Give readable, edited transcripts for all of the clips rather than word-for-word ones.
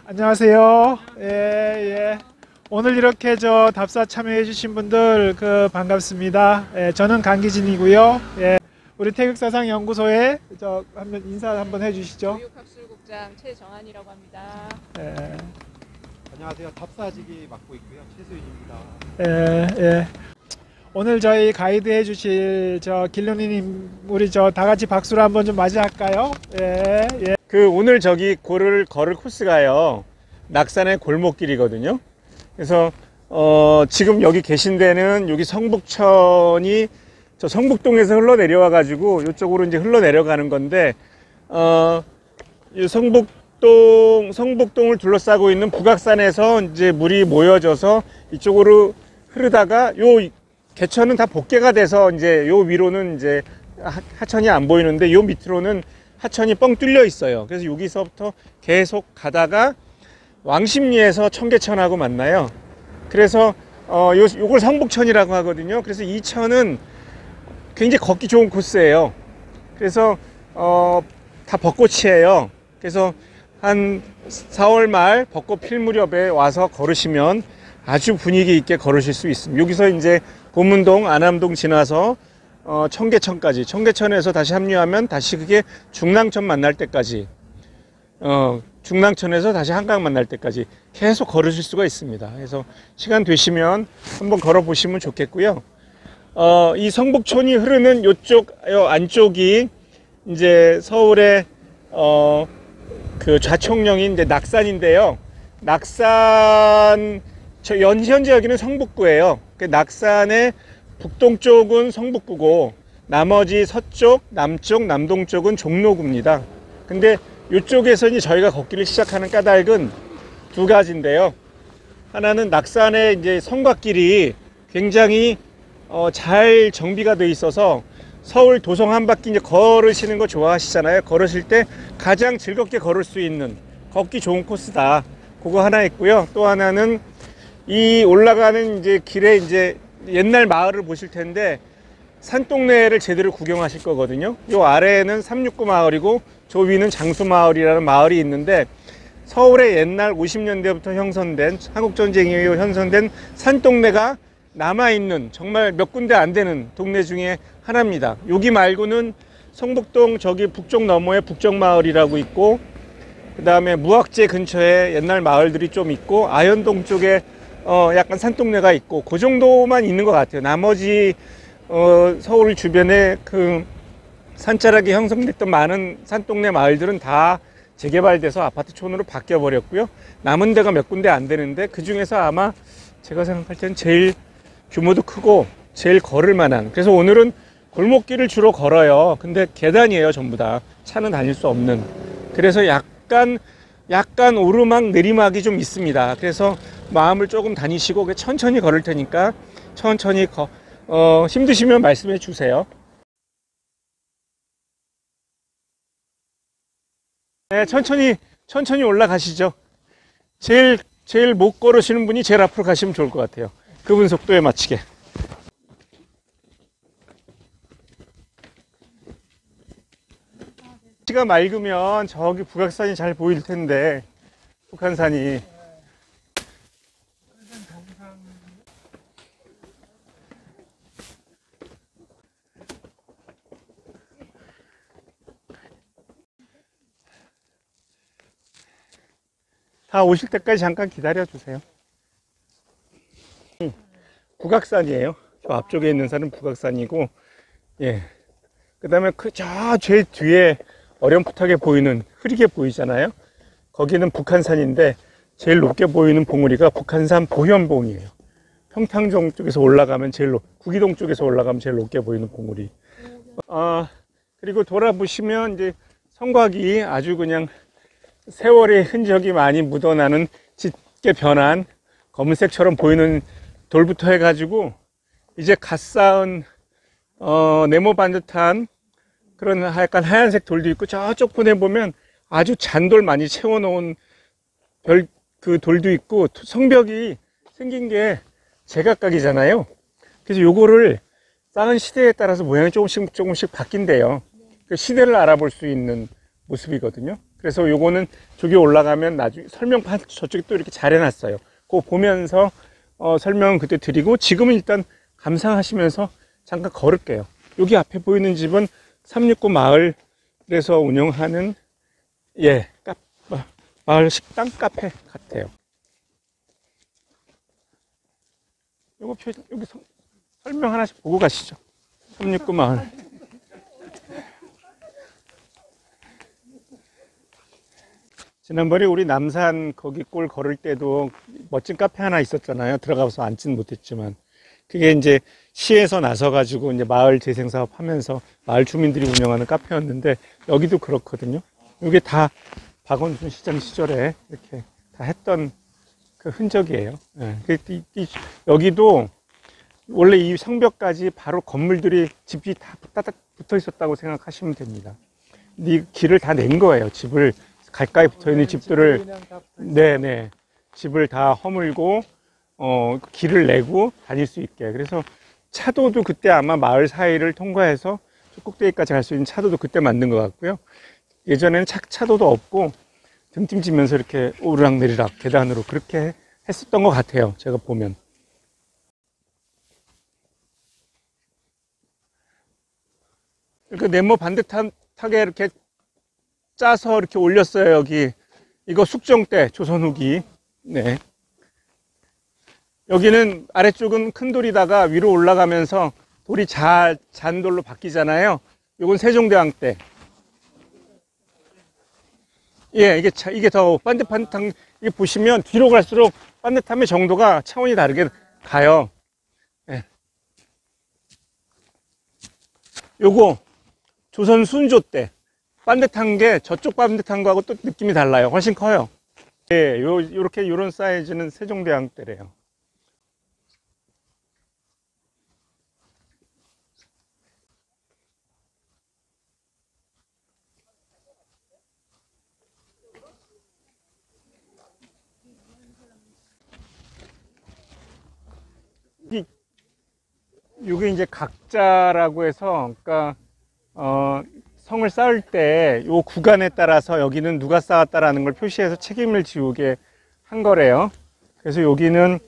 안녕하세요. 예. 오늘 이렇게 답사 참여해 주신 분들 반갑습니다. 저는 강기진이고요. 우리 태극사상연구소에 한번 인사 한번 해 주시죠. 교육학술국장 최정한이라고 합니다. 안녕하세요. 답사지기 맡고 있고요. 최수윤입니다. 오늘 저희 가이드 해 주실 길론이님 우리 다 같이 박수로 한번 좀 맞이할까요? 오늘 걸을 코스가요, 낙산의 골목길이거든요. 그래서 지금 여기 계신 데는 여기 성북천이 저 성북동에서 흘러내려와 가지고 이쪽으로 이제 흘러내려가는 건데, 이 성북동을 둘러싸고 있는 북악산에서 이제 물이 모여져서 이쪽으로 흐르다가 요 개천은 다 복개가 돼서 이제 요 위로는 이제 하천이 안 보이는데 요 밑으로는 하천이 뻥 뚫려 있어요. 그래서 여기서부터 계속 가다가 왕십리에서 청계천하고 만나요. 그래서 요걸 성북천이라고 하거든요. 그래서 이 천은 굉장히 걷기 좋은 코스예요. 그래서 다 벚꽃이에요. 그래서 한 4월 말 벚꽃 필 무렵에 와서 걸으시면 아주 분위기 있게 걸으실 수 있습니다. 여기서 이제 보문동, 안암동 지나서 청계천까지, 청계천에서 다시 합류하면 다시 그게 중랑천 만날 때까지, 중랑천에서 다시 한강 만날 때까지 계속 걸으실 수가 있습니다. 그래서 시간 되시면 한번 걸어 보시면 좋겠고요. 이 성북촌이 흐르는 요쪽 안쪽이 이제 서울의 좌총령인 이제 낙산인데요. 낙산 현재 여기는 성북구예요. 낙산의 북동쪽은 성북구고 나머지 서쪽, 남쪽, 남동쪽은 종로구입니다. 근데 이쪽에서 이제 저희가 걷기를 시작하는 까닭은 두 가지인데요. 하나는 낙산의 이제 성곽길이 굉장히 잘 정비가 돼 있어서 서울 도성 한 바퀴 이제 걸으시는 거 좋아하시잖아요. 걸으실 때 가장 즐겁게 걸을 수 있는 걷기 좋은 코스다. 그거 하나 있고요. 또 하나는 이 올라가는 이제 길에 이제 옛날 마을을 보실 텐데 산동네를 제대로 구경하실 거거든요. 요 아래에는 369 마을이고 저 위는 장수 마을이라는 마을이 있는데 서울의 옛날 50년대부터 형성된, 한국전쟁 이후 형성된 산동네가 남아있는 정말 몇 군데 안 되는 동네 중에 하나입니다. 여기 말고는 성북동 저기 북쪽 너머에 북정마을이라고 있고, 그 다음에 무학재 근처에 옛날 마을들이 좀 있고, 아현동 쪽에 약간 산동네가 있고, 그 정도만 있는 것 같아요. 나머지 서울 주변에 산자락이 형성됐던 많은 산동네 마을들은 다 재개발돼서 아파트촌으로 바뀌어 버렸고요. 남은 데가 몇 군데 안 되는데 그 중에서 아마 제가 생각할 때는 제일 규모도 크고 제일 걸을 만한, 그래서 오늘은 골목길을 주로 걸어요. 근데 계단이에요. 전부 다 차는 다닐 수 없는. 그래서 약간 오르막 내리막이 좀 있습니다. 그래서 마음을 조금 다니시고 천천히 걸을 테니까 천천히 힘드시면 말씀해 주세요. 네, 천천히 올라가시죠. 제일 못 걸으시는 분이 제일 앞으로 가시면 좋을 것 같아요. 그분 속도에 맞추게. 날씨가 맑으면 저기 북악산이 잘 보일 텐데, 북한산이. 다 오실 때까지 잠깐 기다려 주세요. 북악산이에요. 저 앞쪽에 있는 산은 북악산이고, 그 다음에 제일 뒤에 어렴풋하게 보이는, 흐리게 보이잖아요. 거기는 북한산인데 제일 높게 보이는 봉우리가 북한산 보현봉이에요. 평창동 쪽에서 올라가면 구기동 쪽에서 올라가면 제일 높게 보이는 봉우리. 그리고 돌아보시면 이제 성곽이 아주 그냥 세월의 흔적이 많이 묻어나는 짙게 변한 검은색처럼 보이는 돌부터 해가지고 이제 갓 쌓은 네모 반듯한 그런 약간 하얀색 돌도 있고, 저쪽 분에 보면 아주 잔돌 많이 채워놓은 돌도 있고, 성벽이 생긴 게 제각각이잖아요. 그래서 요거를 쌓은 시대에 따라서 모양이 조금씩 바뀐대요. 그 시대를 알아볼 수 있는 모습이거든요. 그래서 요거는 저기 올라가면 나중에 설명판 저쪽에 또 이렇게 잘 해놨어요. 그거 보면서 설명은 그때 드리고, 지금은 일단 감상하시면서 잠깐 걸을게요. 여기 앞에 보이는 집은 369 마을에서 운영하는 마을 식당 카페 같아요. 여기 설명 하나씩 보고 가시죠. 369 마을. 지난번에 우리 남산 거기 꼴 걸을 때도 멋진 카페 하나 있었잖아요. 들어가서 앉진 못했지만. 그게 이제 시에서 나서가지고 이제 마을 재생 사업 하면서 마을 주민들이 운영하는 카페였는데, 여기도 그렇거든요. 이게 다 박원순 시장 시절에 이렇게 다 했던 그 흔적이에요. 여기도 원래 이 성벽까지 바로 건물들이, 집이 다 붙어 있었다고 생각하시면 됩니다. 이 길을 다 낸 거예요. 집을 가까이 붙어 있는 집들을, 네네, 집을 다 허물고 길을 내고 다닐 수 있게. 그래서 차도도 그때 아마 마을 사이를 통과해서 꼭대기까지 갈 수 있는 차도도 그때 만든 것 같고요. 예전에는 차도도 없고 등짐지면서 이렇게 오르락내리락 계단으로 그렇게 했었던 것 같아요. 제가 보면. 이렇게 네모 반듯하게 이렇게 짜서 이렇게 올렸어요. 여기 이거 숙정 때 조선 후기. 네. 여기는 아래쪽은 큰 돌이다가 위로 올라가면서 돌이 잔돌로 바뀌잖아요. 이건 세종대왕 때. 예, 이게 더 반듯한, 이게 보시면 뒤로 갈수록 반듯함의 정도가 차원이 다르게 가요. 예. 요거 조선 순조 때 반듯한 게 저쪽 반듯한 거하고 또 느낌이 달라요. 훨씬 커요. 예, 요런 사이즈는 세종대왕 때래요. 이게 이제 각자라고 해서, 그러니까 성을 쌓을 때 요 구간에 따라서 여기는 누가 쌓았다라는 걸 표시해서 책임을 지우게 한 거래요. 그래서 여기는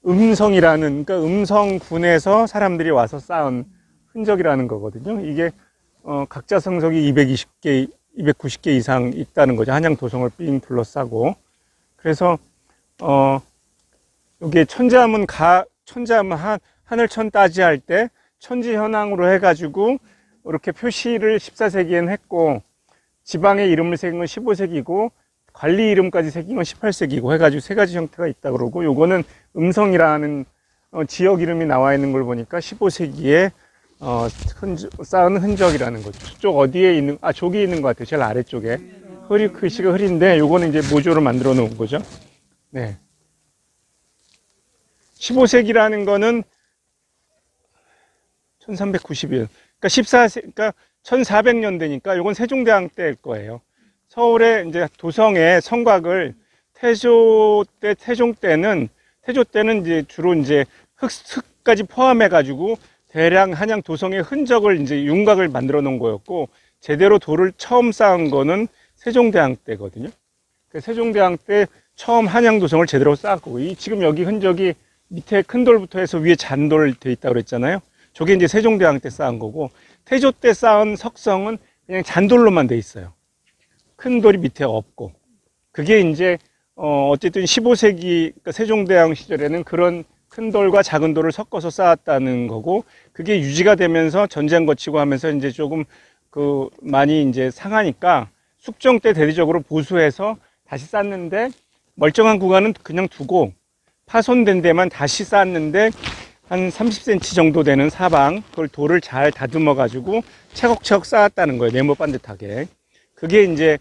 음성이라는, 그러니까 음성군에서 사람들이 와서 쌓은 흔적이라는 거거든요. 이게 각자 성석이 220개, 290개 이상 있다는 거죠. 한양 도성을 삥 둘러싸고. 그래서 여기에 천자문 하늘천 따지할 때 천지현황으로 해가지고 이렇게 표시를 14세기에는 했고, 지방의 이름을 새긴 건 15세기고 관리 이름까지 새긴 건 18세기고 해가지고 세 가지 형태가 있다 그러고, 요거는 음성이라는 지역 이름이 나와 있는 걸 보니까 15세기에 쌓은 흔적이라는 거죠. 저쪽 어디에 있는, 저기 있는 것 같아요. 제일 아래쪽에 글씨가 흐린데, 요거는 이제 모조로 만들어 놓은 거죠. 네. 15세기라는 거는 1391, 그러니까 1400년대니까 요건 세종대왕 때일 거예요. 서울에 이제 도성의 성곽을 태조 때는 이제 주로 이제 흙까지 포함해 가지고 대량 한양 도성의 흔적을 이제 윤곽을 만들어 놓은 거였고, 제대로 돌을 처음 쌓은 거는 세종대왕 때거든요. 세종대왕 때 처음 한양 도성을 제대로 쌓았고, 지금 여기 흔적이 밑에 큰 돌부터 해서 위에 잔돌 돼 있다고 그랬잖아요. 저게 이제 세종대왕 때 쌓은 거고, 태조 때 쌓은 석성은 그냥 잔돌로만 돼 있어요. 큰 돌이 밑에 없고. 그게 이제 어쨌든 15세기, 그러니까 세종대왕 시절에는 그런 큰 돌과 작은 돌을 섞어서 쌓았다는 거고, 그게 유지가 되면서 전쟁 거치고 하면서 이제 조금 많이 이제 상하니까 숙정 때 대대적으로 보수해서 다시 쌓는데, 멀쩡한 구간은 그냥 두고 파손된 데만 다시 쌓았는데, 한 30cm 정도 되는 사방, 그걸 돌을 잘 다듬어 가지고 차곡차곡 쌓았다는 거예요. 네모 반듯하게. 그게 이제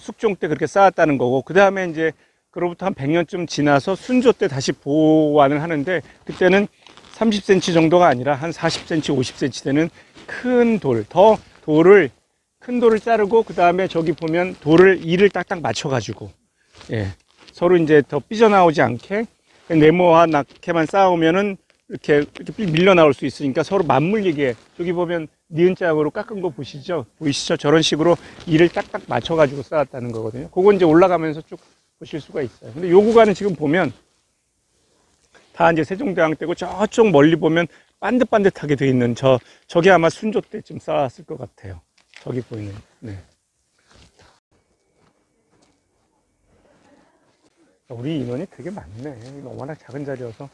숙종 때 그렇게 쌓았다는 거고, 그 다음에 이제 그로부터 한 100년쯤 지나서 순조 때 다시 보완을 하는데, 그때는 30cm 정도가 아니라 한 40cm, 50cm 되는 큰 돌, 큰 돌을 자르고, 그 다음에 저기 보면 이를 딱딱 맞춰 가지고, 예, 서로 이제 더 삐져나오지 않게 네모와 낙해만 쌓으면은 이렇게 밀려 나올 수 있으니까 서로 맞물리게, 저기 보면 니은 자국으로 깎은 거 보시죠? 보이시죠? 저런 식으로 이를 딱딱 맞춰가지고 쌓았다는 거거든요. 그건 이제 올라가면서 쭉 보실 수가 있어요. 근데 요 구간은 지금 보면 다 이제 세종대왕 때고, 저쪽 멀리 보면 반듯반듯하게 돼 있는 저게 아마 순조 때쯤 쌓았을 것 같아요. 저기 보이는. 네. 우리 인원이 되게 많네. 워낙 작은 자리여서.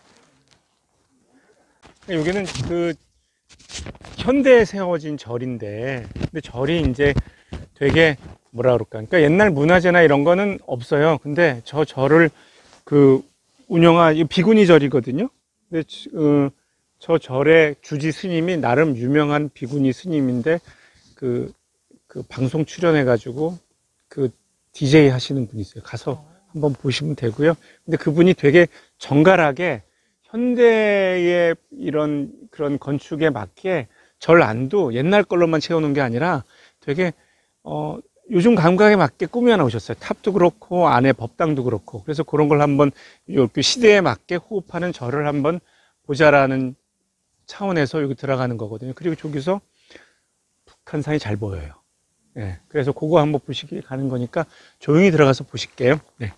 여기는 그 현대에 세워진 절인데, 근데 절이 이제 되게 뭐라 그럴까. 그러니까 옛날 문화재나 이런 거는 없어요. 근데 저 절을 운영한 비구니 절이거든요. 근데 저 절의 주지 스님이 나름 유명한 비구니 스님인데, 그 방송 출연해가지고 DJ 하시는 분이 있어요. 가서 한번 보시면 되고요. 근데 그분이 되게 정갈하게 현대의 그런 건축에 맞게 절 안도 옛날 걸로만 채우는 게 아니라 되게 요즘 감각에 맞게 꾸며 나오셨어요. 탑도 그렇고 안에 법당도 그렇고. 그래서 그런 걸 한번 그 시대에 맞게 호흡하는 절을 한번 보자라는 차원에서 여기 들어가는 거거든요. 그리고 저기서 북한산이 잘 보여요. 네, 그래서 그거 한번 보시기 가는 거니까 조용히 들어가서 보실게요. 네.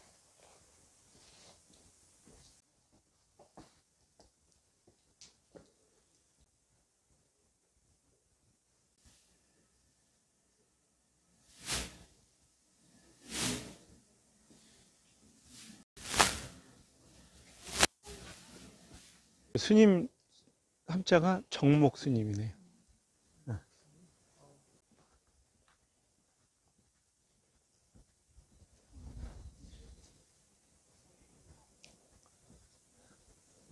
스님 함자가 정목 스님이네요.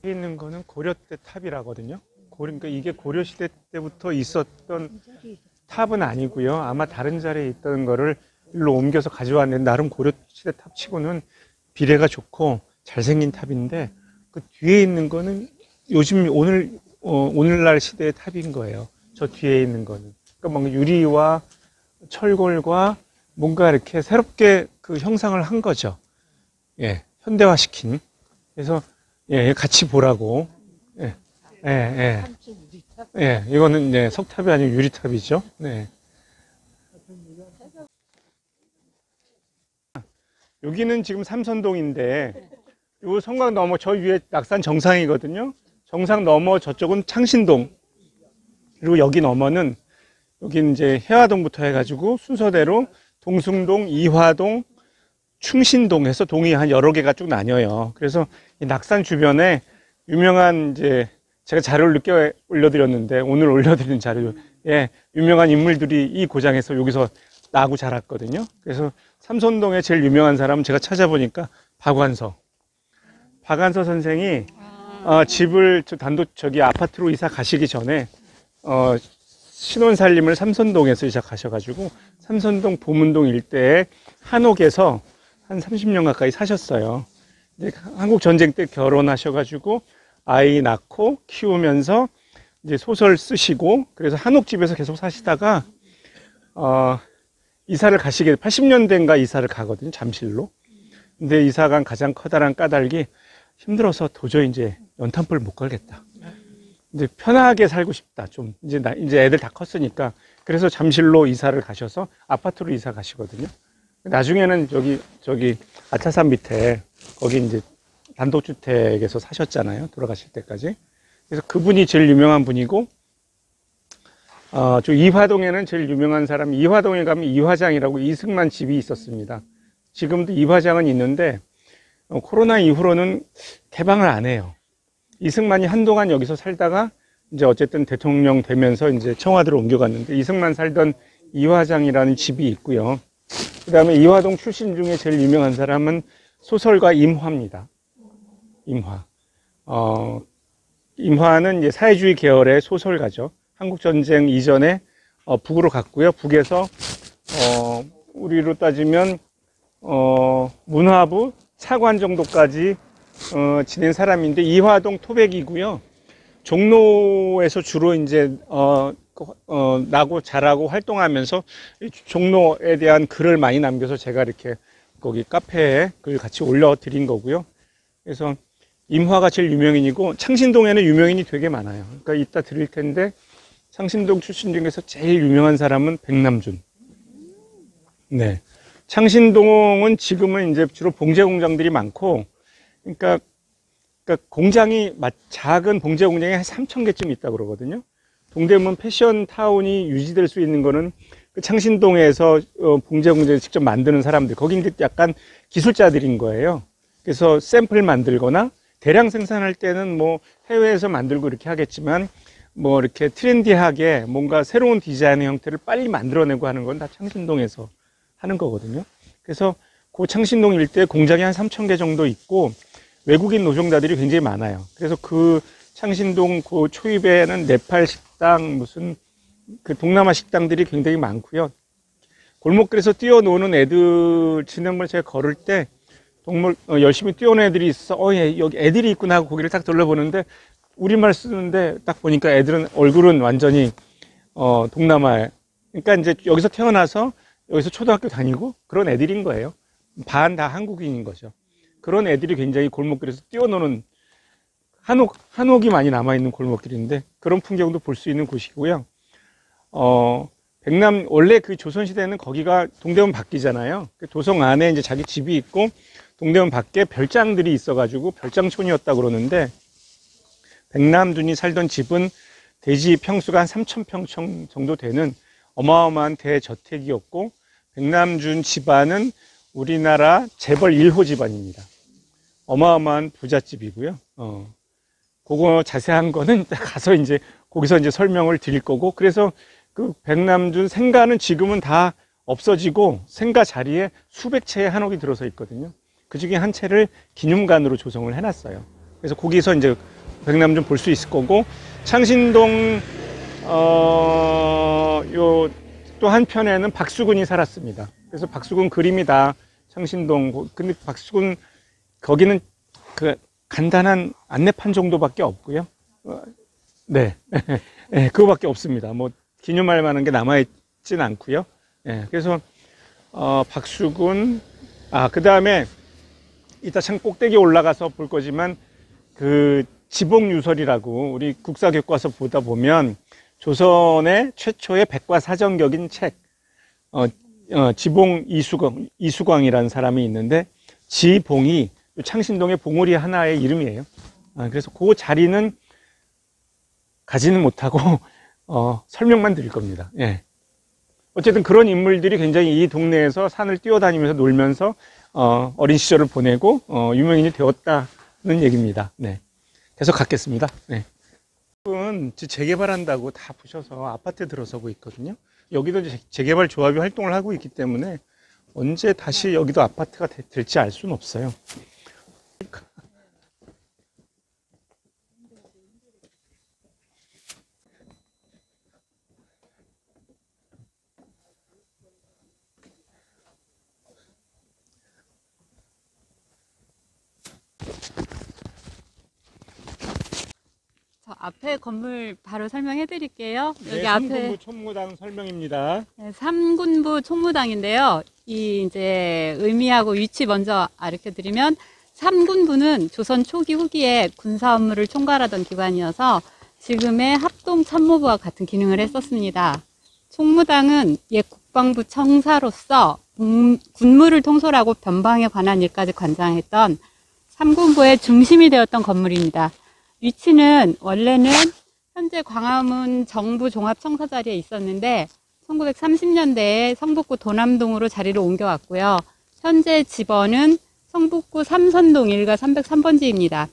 여기 있는 거는 고려 때 탑이라거든요. 그러니까 이게 고려 시대 때부터 있었던 탑은 아니고요. 아마 다른 자리에 있던 거를 일로 옮겨서 가져왔는데, 나름 고려 시대 탑치고는 비례가 좋고 잘생긴 탑인데, 그 뒤에 있는 거는 요즘 오늘날 시대의 탑인 거예요. 저 뒤에 있는 거는. 그러니까 막 유리와 철골과 뭔가 이렇게 새롭게 그 형상을 한 거죠. 예, 현대화시킨. 그래서 예, 같이 보라고. 예, 예, 예. 예, 이거는 네, 석탑이 아니고 유리탑이죠. 네. 여기는 지금 삼선동인데, 요 성곽 넘어 저 위에 낙산 정상이거든요. 정상 넘어 저쪽은 창신동. 그리고 여기 넘어는, 여기 이제 해화동부터 해가지고 순서대로 동숭동, 이화동, 충신동 해서 동이 한 여러 개가 쭉 나뉘어요. 그래서 이 낙산 주변에 유명한 이제 제가 자료를 늦게 올려드렸는데, 오늘 올려드린 자료에 유명한 인물들이 이 고장에서 여기서 나고 자랐거든요. 그래서 삼선동에 제일 유명한 사람은 제가 찾아보니까 박완서 선생이 집을 저기 아파트로 이사 가시기 전에 신혼살림을 삼선동에서 시작하셔가지고 삼선동 보문동 일대에 한옥에서 한 30년 가까이 사셨어요. 이제 한국 전쟁 때 결혼하셔가지고 아이 낳고 키우면서 이제 소설 쓰시고, 그래서 한옥집에서 계속 사시다가 이사를 가시게 80년대인가 이사를 가거든요. 잠실로. 근데 이사간 가장 커다란 까닭이 힘들어서 도저히 이제 연탄불 못 걸겠다. 이제 편하게 살고 싶다. 좀 이제 애들 다 컸으니까. 그래서 잠실로 이사를 가셔서 아파트로 이사 가시거든요. 나중에는 저기 아차산 밑에 거기 이제 단독주택에서 사셨잖아요. 돌아가실 때까지. 그래서 그분이 제일 유명한 분이고, 저 이화동에는 제일 유명한 사람이, 이화동에 가면 이화장이라고 이승만 집이 있었습니다. 지금도 이화장은 있는데 코로나 이후로는 개방을 안 해요. 이승만이 한동안 여기서 살다가 이제 어쨌든 대통령 되면서 이제 청와대로 옮겨갔는데, 이승만 살던 이화장이라는 집이 있고요. 그 다음에 이화동 출신 중에 제일 유명한 사람은 소설가 임화입니다. 임화. 임화는 이제 사회주의 계열의 소설가죠. 한국전쟁 이전에 북으로 갔고요. 북에서 우리로 따지면 문화부 차관 정도까지 지낸 사람인데, 이화동 토백이고요. 종로에서 주로 이제 나고 자라고 활동하면서 종로에 대한 글을 많이 남겨서 제가 이렇게 거기 카페에 글 같이 올려드린 거고요. 그래서 임화가 제일 유명인이고 창신동에는 유명인이 되게 많아요. 그러니까 이따 드릴 텐데 창신동 출신 중에서 제일 유명한 사람은 백남준. 네. 창신동은 지금은 이제 주로 봉제 공장들이 많고, 그러니까 공장이 작은 봉제 공장이 한 3,000개쯤 있다고 그러거든요. 동대문 패션 타운이 유지될 수 있는 거는 그 창신동에서 봉제 공장을 직접 만드는 사람들, 거기 이제 약간 기술자들인 거예요. 그래서 샘플 만들거나 대량 생산할 때는 뭐 해외에서 만들고 이렇게 하겠지만 뭐 이렇게 트렌디하게 뭔가 새로운 디자인의 형태를 빨리 만들어내고 하는 건 다 창신동에서 하는 거거든요. 그래서 그 창신동 일대 공장이 한 3,000개 정도 있고 외국인 노동자들이 굉장히 많아요. 그래서 그 창신동 그 초입에는 네팔 식당, 무슨 그 동남아 식당들이 굉장히 많고요. 골목길에서 뛰어노는 애들, 지난번에 제가 걸을 때 열심히 뛰어오는 애들이 있어. 예, 여기 애들이 있구나 하고 고개를 딱 돌려보는데 우리말 쓰는데 딱 보니까 애들은 얼굴은 완전히 동남아. 그러니까 이제 여기서 태어나서 여기서 초등학교 다니고 그런 애들인 거예요. 반 다 한국인인 거죠. 그런 애들이 굉장히 골목길에서 뛰어노는 한옥이 많이 남아있는 골목길인데 그런 풍경도 볼 수 있는 곳이고요. 원래 그 조선시대는 거기가 동대문 밖이잖아요. 도성 안에 이제 자기 집이 있고 동대문 밖에 별장들이 있어가지고 별장촌이었다고 그러는데 백남준이 살던 집은 대지 평수가 한 3,000평 정도 되는 어마어마한 대저택이었고 백남준 집안은 우리나라 재벌 1호 집안입니다. 어마어마한 부잣집이고요. 그거 자세한 거는 이따 가서 이제 거기서 이제 설명을 드릴 거고, 그래서 그 백남준 생가는 지금은 다 없어지고 생가 자리에 수백 채의 한옥이 들어서 있거든요. 그 중에 한 채를 기념관으로 조성을 해놨어요. 그래서 거기서 이제 백남준 볼 수 있을 거고, 창신동 요 또 한편에는 박수근이 살았습니다. 그래서 박수근 그림이 다 창신동. 근데 박수근 거기는 그 간단한 안내판 정도밖에 없고요. 네, 네, 그거밖에 없습니다. 뭐 기념할 만한 게 남아있진 않고요. 네, 그래서 박수근, 그 다음에 이따 참 꼭대기 올라가서 볼 거지만 그 지봉유설이라고 우리 국사교과서 보다 보면 조선의 최초의 백과사전격인 책, 지봉 이수광이라는 사람이 있는데 지봉이 창신동의 봉우리 하나의 이름이에요. 그래서 그 자리는 가지는 못하고 설명만 드릴 겁니다. 예. 어쨌든 그런 인물들이 굉장히 이 동네에서 산을 뛰어다니면서 놀면서 어린 시절을 보내고 유명인이 되었다는 얘기입니다. 네. 계속 갖겠습니다. 네. 지금 재개발한다고 다 부셔서 아파트 들어서고 있거든요. 여기도 재개발 조합이 활동을 하고 있기 때문에 언제 다시 여기도 아파트가 될지 알 수는 없어요. 저 앞에 건물 바로 설명해 드릴게요. 여기 네, 앞에 삼군부 총무당 설명입니다. 네, 삼군부 총무당인데요. 이 이제 의미하고 위치 먼저 알려 드리면 삼군부는 조선 초기 후기에 군사 업무를 총괄하던 기관이어서 지금의 합동참모부와 같은 기능을 했었습니다. 총무당은 옛 국방부 청사로서 군무를 통솔하고 변방에 관한 일까지 관장했던 삼군부의 중심이 되었던 건물입니다. 위치는 원래는 현재 광화문 정부 종합청사 자리에 있었는데 1930년대에 성북구 도남동으로 자리를 옮겨왔고요. 현재 집원은 성북구 삼선동 1가 303번지입니다.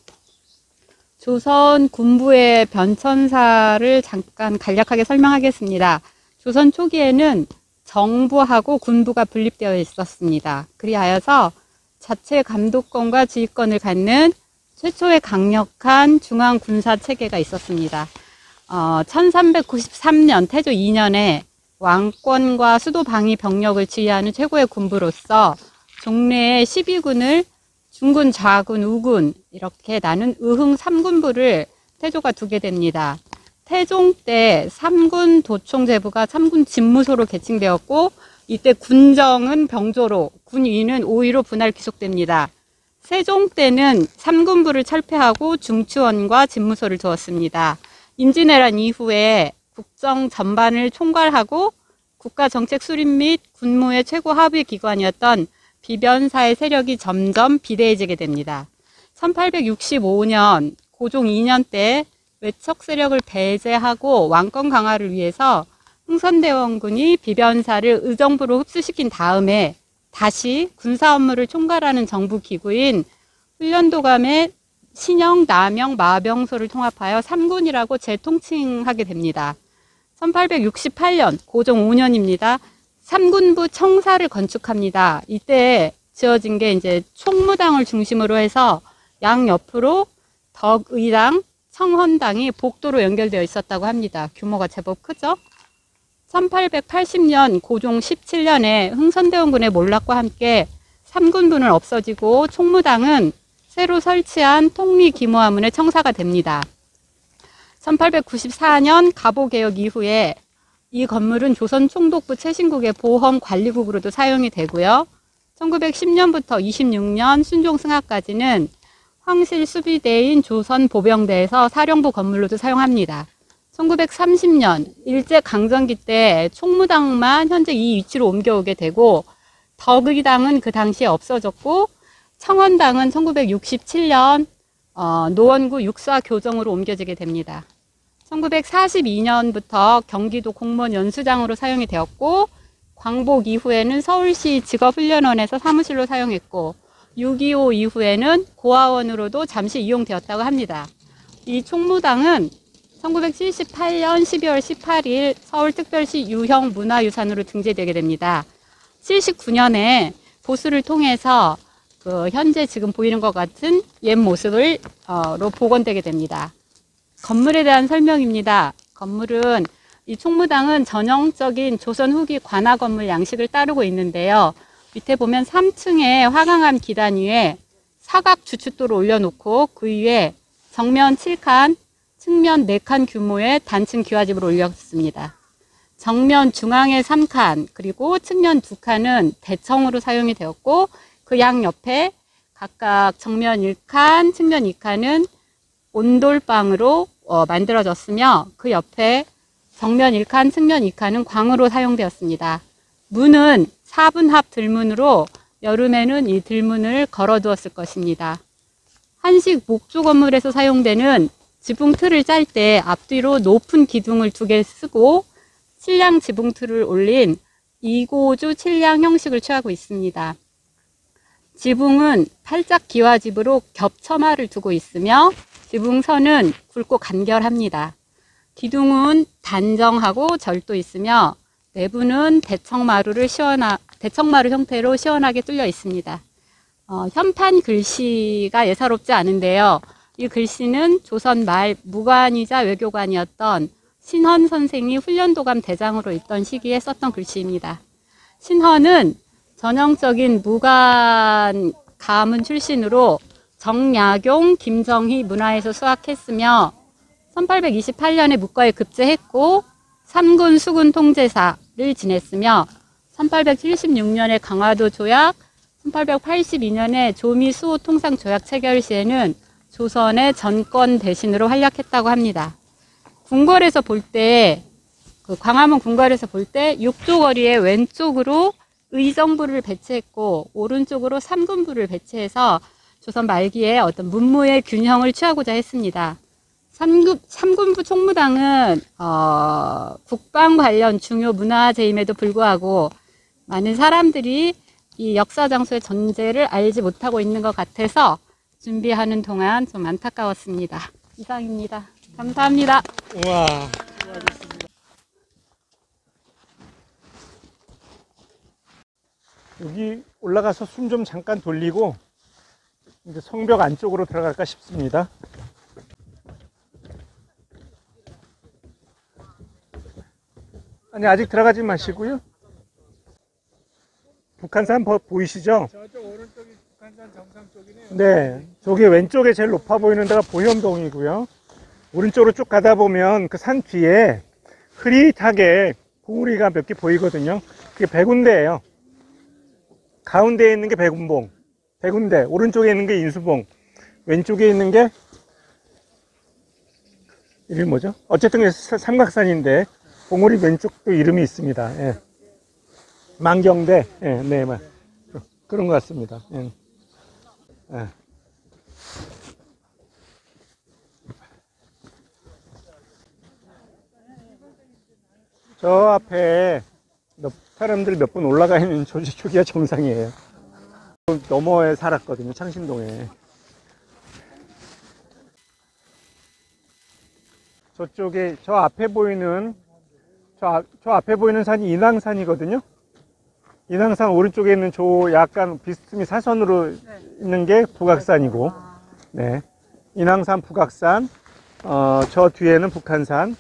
조선 군부의 변천사를 잠깐 간략하게 설명하겠습니다. 조선 초기에는 정부하고 군부가 분립되어 있었습니다. 그리하여서 자체 감독권과 지휘권을 갖는 최초의 강력한 중앙 군사 체계가 있었습니다. 1393년 태조 2년에 왕권과 수도 방위 병력을 지휘하는 최고의 군부로서 종래의 12군을 중군, 좌군, 우군 이렇게 나눈 의흥 3군부를 태조가 두게 됩니다. 태종 때 3군 도총제부가 3군 집무소로 개칭되었고 이때 군정은 병조로, 군위는 오위로 분할 귀속됩니다. 세종 때는 삼군부를 철폐하고 중추원과 집무소를 두었습니다. 임진왜란 이후에 국정 전반을 총괄하고 국가정책 수립 및 군무의 최고 합의 기관이었던 비변사의 세력이 점점 비대해지게 됩니다. 1865년 고종 2년 때 외척 세력을 배제하고 왕권 강화를 위해서 흥선대원군이 비변사를 의정부로 흡수시킨 다음에 다시 군사 업무를 총괄하는 정부 기구인 훈련도감의 신영, 남영, 마병소를 통합하여 삼군이라고 재통칭하게 됩니다. 1868년 고종 5년입니다. 삼군부 청사를 건축합니다. 이때 지어진 게 이제 총무당을 중심으로 해서 양옆으로 덕의당, 청헌당이 복도로 연결되어 있었다고 합니다. 규모가 제법 크죠? 1880년 고종 17년에 흥선대원군의 몰락과 함께 삼군부는 없어지고 총무당은 새로 설치한 통리기무하문의 청사가 됩니다. 1894년 갑오개혁 이후에 이 건물은 조선 총독부 최신국의 보험관리국으로도 사용이 되고요. 1910년부터 26년 순종 승하까지는 황실 수비대인 조선보병대에서 사령부 건물로도 사용합니다. 1930년 일제강점기 때 총무당만 현재 이 위치로 옮겨오게 되고 덕의당은 그 당시에 없어졌고 청헌당은 1967년 노원구 육사 교정으로 옮겨지게 됩니다. 1942년부터 경기도 공무원 연수장으로 사용이 되었고 광복 이후에는 서울시 직업훈련원에서 사무실로 사용했고 6.25 이후에는 고아원으로도 잠시 이용되었다고 합니다. 이 총무당은 1978년 12월 18일 서울특별시 유형 문화유산으로 등재되게 됩니다. 79년에 보수를 통해서 현재 지금 보이는 것 같은 옛 모습으로 복원되게 됩니다. 건물에 대한 설명입니다. 건물은 이 총무당은 전형적인 조선 후기 관아 건물 양식을 따르고 있는데요. 밑에 보면 3층에 화강암 기단 위에 사각 주춧돌을 올려놓고 그 위에 정면 7칸, 측면 4칸 규모의 단층 기와집을 올렸습니다. 정면 중앙에 3칸, 그리고 측면 2칸은 대청으로 사용이 되었고 그 양옆에 각각 정면 1칸, 측면 2칸은 온돌방으로 만들어졌으며 그 옆에 정면 1칸, 측면 2칸은 광으로 사용되었습니다. 문은 4분합 들문으로 여름에는 이 들문을 걸어두었을 것입니다. 한식 목조 건물에서 사용되는 지붕 틀을 짤 때 앞뒤로 높은 기둥을 2개 쓰고 칠량 지붕 틀을 올린 이고주 칠량 형식을 취하고 있습니다. 지붕은 팔짝 기와집으로 겹처마를 두고 있으며 지붕선은 굵고 간결합니다. 기둥은 단정하고 절도 있으며 내부는 대청마루 형태로 시원하게 뚫려 있습니다. 현판 글씨가 예사롭지 않은데요. 이 글씨는 조선 말 무관이자 외교관이었던 신헌 선생이 훈련도감 대장으로 있던 시기에 썼던 글씨입니다. 신헌은 전형적인 무관 가문 출신으로 정약용, 김정희 문화에서 수학했으며 1828년에 무과에 급제했고 삼군 수군 통제사를 지냈으며 1876년에 강화도 조약, 1882년에 조미 수호 통상 조약 체결 시에는 조선의 전권 대신으로 활약했다고 합니다. 궁궐에서 볼 때, 광화문 궁궐에서 볼 때 육조거리의 왼쪽으로 의정부를 배치했고 오른쪽으로 삼군부를 배치해서 조선 말기에 어떤 문무의 균형을 취하고자 했습니다. 삼군부 총무당은 국방 관련 중요 문화재임에도 불구하고 많은 사람들이 이 역사 장소의 존재를 알지 못하고 있는 것 같아서 준비하는 동안 좀 안타까웠습니다. 이상입니다. 감사합니다. 우와. 여기 올라가서 숨 좀 잠깐 돌리고 이제 성벽 안쪽으로 들어갈까 싶습니다. 아니 아직 들어가지 마시고요. 북한산 보이시죠? 저쪽 오른쪽이 북한산 정상 쪽이네요. 네, 저기 왼쪽에 제일 높아 보이는 데가 보현동이고요. 오른쪽으로 쭉 가다 보면 그 산 뒤에 흐릿하게 봉우리가 몇 개 보이거든요. 그게 백운대예요. 가운데에 있는 게 백운봉, 대군대, 오른쪽에 있는 게 인수봉, 왼쪽에 있는 게 이름이 뭐죠? 어쨌든 삼각산인데 봉우리 왼쪽도 이름이 있습니다. 예. 만경대, 예, 네, 그런 것 같습니다. 예. 예. 저 앞에 사람들 몇 분 올라가 있는 저기가 정상이에요. 너머에 살았거든요, 창신동에. 저쪽에 저 앞에 보이는 산이 인왕산이거든요. 인왕산 오른쪽에 있는 저 약간 비스듬히 사선으로 있는 게 북악산이고, 네, 인왕산 북악산, 저 뒤에는 북한산,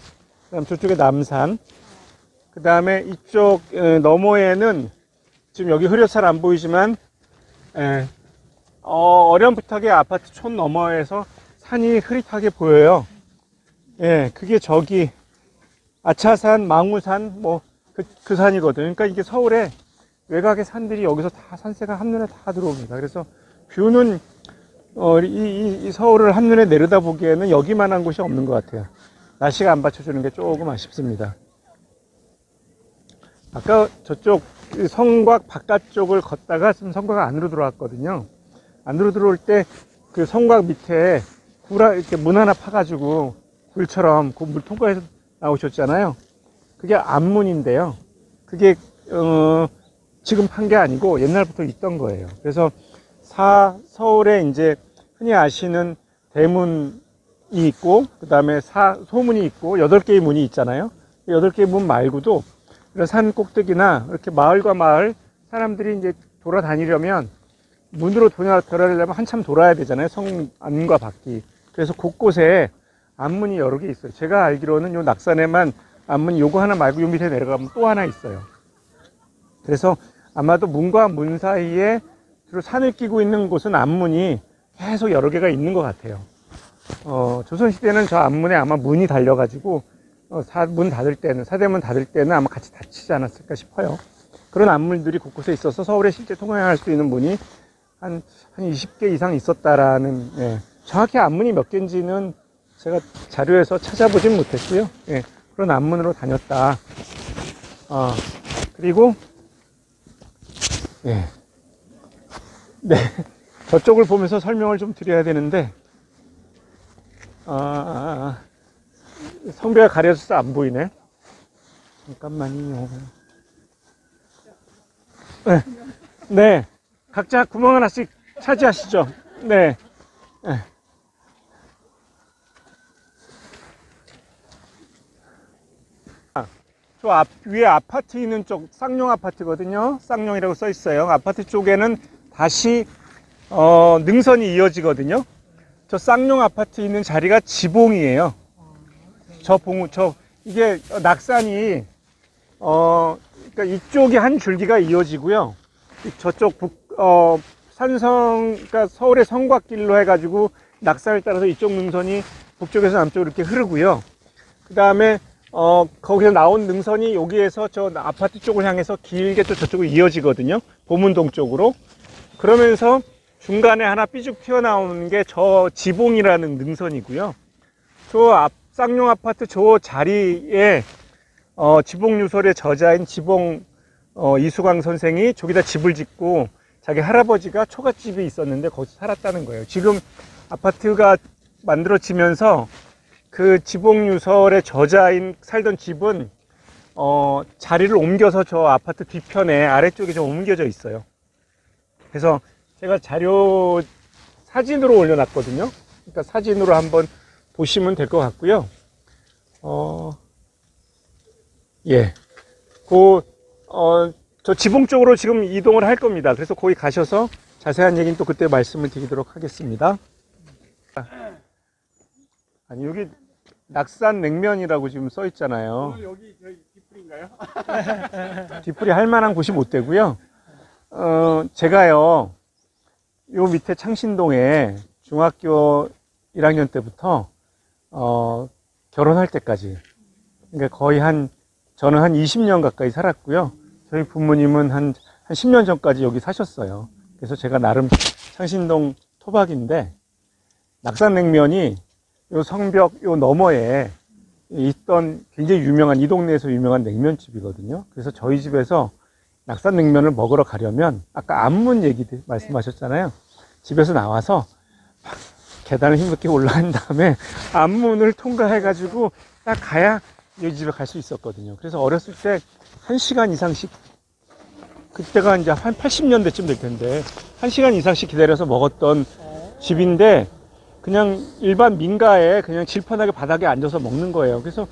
그다음 저쪽에 남산, 그 다음에 이쪽 너머에는 지금 여기 흐려서 안 보이지만 어렴풋하게 아파트 촌 너머에서 산이 흐릿하게 보여요. 예, 그게 저기 아차산, 망우산 뭐 그 산이거든요. 그러니까 이게 서울의 외곽의 산들이 여기서 다 산세가 한눈에 다 들어옵니다. 그래서 뷰는 이 서울을 한눈에 내려다보기에는 여기만한 곳이 없는 것 같아요. 날씨가 안 받쳐주는 게 조금 아쉽습니다. 아까 저쪽 성곽 바깥쪽을 걷다가 지금 성곽 안으로 들어왔거든요. 안으로 들어올 때 그 성곽 밑에 이렇게 문 하나 파가지고 굴처럼 그 물 통과해서 나오셨잖아요. 그게 앞문인데요. 그게 지금 판 게 아니고 옛날부터 있던 거예요. 그래서 서울에 이제 흔히 아시는 대문이 있고, 그 다음에 소문이 있고, 8개의 문이 있잖아요. 8개의 문 말고도 이런 산 꼭대기나 이렇게 마을과 마을 사람들이 이제 돌아다니려면 문으로 들어가려면 한참 돌아야 되잖아요. 성 안과 밖이. 그래서 곳곳에 앞문이 여러 개 있어요. 제가 알기로는 요 낙산에만 앞문이 요거 하나 말고 요 밑에 내려가면 또 하나 있어요. 그래서 아마도 문과 문 사이에 주로 산을 끼고 있는 곳은 앞문이 계속 여러 개가 있는 것 같아요. 조선시대는 저 앞문에 아마 문이 달려가지고 문 닫을 때는, 사대문 닫을 때는 아마 같이 닫히지 않았을까 싶어요. 그런 앞문들이 곳곳에 있어서 서울에 실제 통행할 수 있는 문이 한 20개 이상 있었다라는, 예. 정확히 앞문이 몇 개인지는 제가 자료에서 찾아보진 못했고요. 예. 그런 앞문으로 다녔다. 그리고, 예. 네. 저쪽을 보면서 설명을 좀 드려야 되는데, 성벽에 가려져서 안 보이네. 잠깐만요. 네. 네. 각자 구멍 하나씩 차지하시죠. 네. 네. 저 위에 아파트 있는 쪽, 쌍용 아파트거든요. 쌍용이라고 써 있어요. 아파트 쪽에는 다시, 능선이 이어지거든요. 저 쌍용 아파트 있는 자리가 지봉이에요. 이게 낙산이, 그러니까 이쪽이 한 줄기가 이어지고요. 저쪽 그러니까 서울의 성곽길로 해가지고 낙산을 따라서 이쪽 능선이 북쪽에서 남쪽으로 이렇게 흐르고요. 그 다음에, 거기서 나온 능선이 여기에서 저 아파트 쪽을 향해서 길게 또 저쪽으로 이어지거든요. 보문동 쪽으로. 그러면서 중간에 하나 삐죽 튀어나오는 게 저 지봉이라는 능선이고요. 저 쌍용 아파트 저 자리에 지봉 유설의 저자인 지봉 이수광 선생이 저기다 집을 짓고 자기 할아버지가 초가집이 있었는데 거기서 살았다는 거예요. 지금 아파트가 만들어지면서 그 지봉 유설의 저자인 살던 집은 자리를 옮겨서 저 아파트 뒤편에 아래쪽에 좀 옮겨져 있어요. 그래서 제가 자료 사진으로 올려놨거든요. 그러니까 사진으로 한번 보시면 될 것 같고요. 예. 저 지봉 쪽으로 지금 이동을 할 겁니다. 그래서 거기 가셔서 자세한 얘기는 또 그때 말씀을 드리도록 하겠습니다. 아니, 여기 낙산 냉면이라고 지금 써 있잖아요. 여기 뒷풀인가요? 뒷풀이 할 만한 곳이 못 되고요. 제가요, 요 밑에 창신동에 중학교 1학년 때부터 결혼할 때까지, 그러니까 거의 저는 한 20년 가까이 살았고요. 저희 부모님은 한 10년 전까지 여기 사셨어요. 그래서 제가 나름 상신동 토박인데 낙산냉면이 요 성벽 요 너머에 있던 굉장히 유명한, 이 동네에서 유명한 냉면집이거든요. 그래서 저희 집에서 낙산냉면을 먹으러 가려면 아까 앞문 얘기 말씀하셨잖아요. 집에서 나와서 막 계단을 힘겹게 올라간 다음에 앞문을 통과해가지고 딱 가야 이 집에 갈 수 있었거든요. 그래서 어렸을 때 1시간 이상씩, 그때가 이제 한 80년대쯤 될 텐데 1시간 이상씩 기다려서 먹었던 집인데 그냥 일반 민가에 그냥 질펀하게 바닥에 앉아서 먹는 거예요. 그래서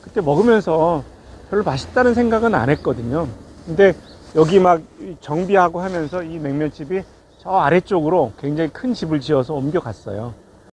그때 먹으면서 별로 맛있다는 생각은 안 했거든요. 근데 여기 막 정비하고 하면서 이 냉면집이 저 아래쪽으로 굉장히 큰 집을 지어서 옮겨갔어요.